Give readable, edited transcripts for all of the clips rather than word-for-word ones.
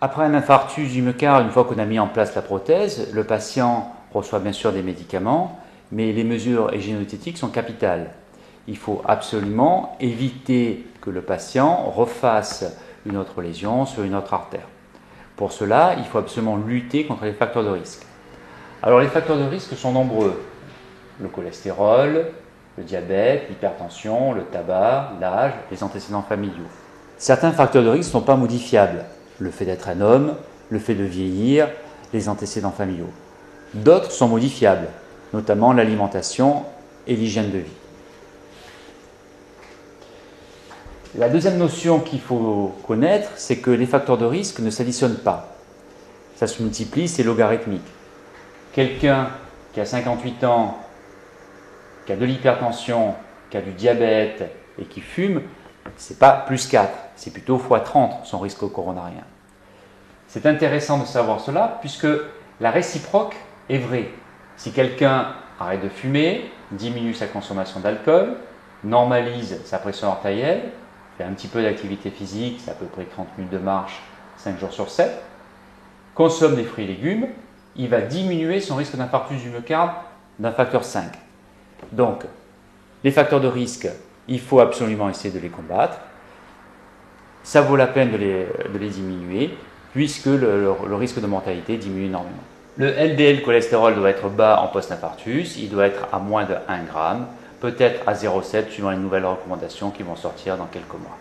Après un infarctus du myocarde, une fois qu'on a mis en place la prothèse, le patient reçoit bien sûr des médicaments, mais les mesures hygiéno-diététiques sont capitales. Il faut absolument éviter que le patient refasse une autre lésion sur une autre artère. Pour cela, il faut absolument lutter contre les facteurs de risque. Alors les facteurs de risque sont nombreux. Le cholestérol, le diabète, l'hypertension, le tabac, l'âge, les antécédents familiaux. Certains facteurs de risque ne sont pas modifiables. Le fait d'être un homme, le fait de vieillir, les antécédents familiaux. D'autres sont modifiables, notamment l'alimentation et l'hygiène de vie. La deuxième notion qu'il faut connaître, c'est que les facteurs de risque ne s'additionnent pas. Ça se multiplie, c'est logarithmique. Quelqu'un qui a 58 ans, qui a de l'hypertension, qui a du diabète et qui fume, ce n'est pas plus 4, c'est plutôt x 30 son risque coronarien. C'est intéressant de savoir cela puisque la réciproque est vraie. Si quelqu'un arrête de fumer, diminue sa consommation d'alcool, normalise sa pression artérielle, fait un petit peu d'activité physique, c'est à peu près 30 minutes de marche 5 jours sur 7, consomme des fruits et légumes, il va diminuer son risque d'infarctus du myocarde d'un facteur 5. Donc, les facteurs de risque, il faut absolument essayer de les combattre. Ça vaut la peine de les diminuer, puisque le risque de mortalité diminue énormément. Le LDL cholestérol doit être bas en post-infarctus, il doit être à moins de 1 g, peut-être à 0,7 suivant les nouvelles recommandations qui vont sortir dans quelques mois.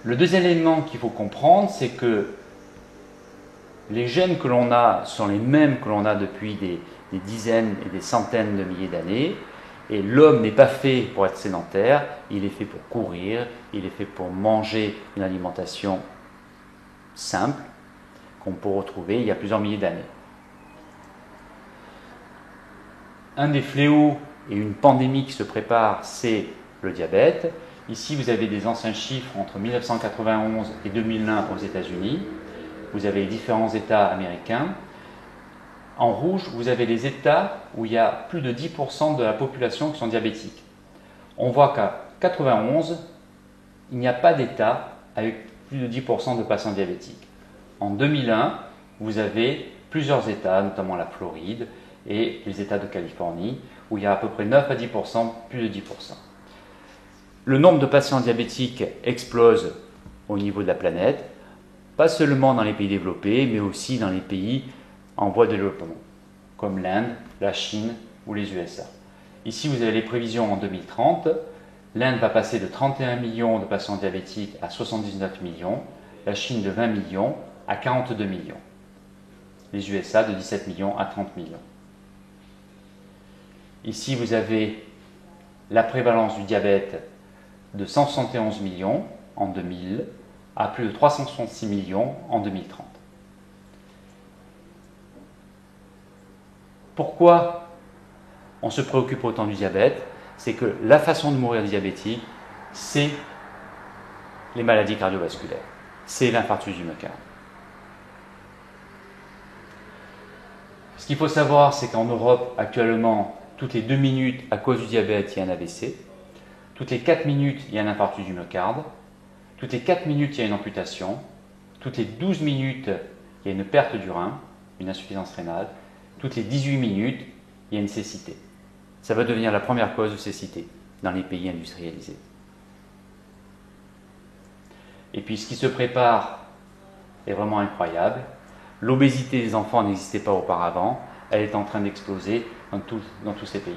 Le deuxième élément qu'il faut comprendre, c'est que les gènes que l'on a sont les mêmes que l'on a depuis des dizaines et des centaines de milliers d'années, et l'homme n'est pas fait pour être sédentaire, il est fait pour courir, il est fait pour manger une alimentation simple qu'on peut retrouver il y a plusieurs milliers d'années. Un des fléaux et une pandémie qui se prépare, c'est le diabète. Ici, vous avez des anciens chiffres entre 1991 et 2001 aux États-Unis. Vous avez les différents États américains. En rouge, vous avez les États où il y a plus de 10% de la population qui sont diabétiques. On voit qu'à 91, il n'y a pas d'État avec plus de 10% de patients diabétiques. En 2001, vous avez plusieurs États, notamment la Floride et les États de Californie, où il y a à peu près 9 à 10%, plus de 10%. Le nombre de patients diabétiques explose au niveau de la planète, pas seulement dans les pays développés, mais aussi dans les pays en voie de développement, comme l'Inde, la Chine ou les USA. Ici, vous avez les prévisions en 2030. L'Inde va passer de 31 millions de patients diabétiques à 79 millions, la Chine de 20 millions à 42 millions, les USA de 17 millions à 30 millions. Ici, vous avez la prévalence du diabète de 171 millions en 2000 à plus de 366 millions en 2030. Pourquoi on se préoccupe autant du diabète? C'est que la façon de mourir diabétique, c'est les maladies cardiovasculaires, c'est l'infarctus du myocarde. Ce qu'il faut savoir, c'est qu'en Europe, actuellement, toutes les 2 minutes, à cause du diabète, il y a un AVC. Toutes les 4 minutes, il y a un infarctus du myocarde. Toutes les 4 minutes, il y a une amputation. Toutes les 12 minutes, il y a une perte du rein, une insuffisance rénale. Toutes les 18 minutes, il y a une cécité. Ça va devenir la première cause de cécité dans les pays industrialisés. Et puis ce qui se prépare est vraiment incroyable. L'obésité des enfants n'existait pas auparavant. Elle est en train d'exploser dans tous ces pays.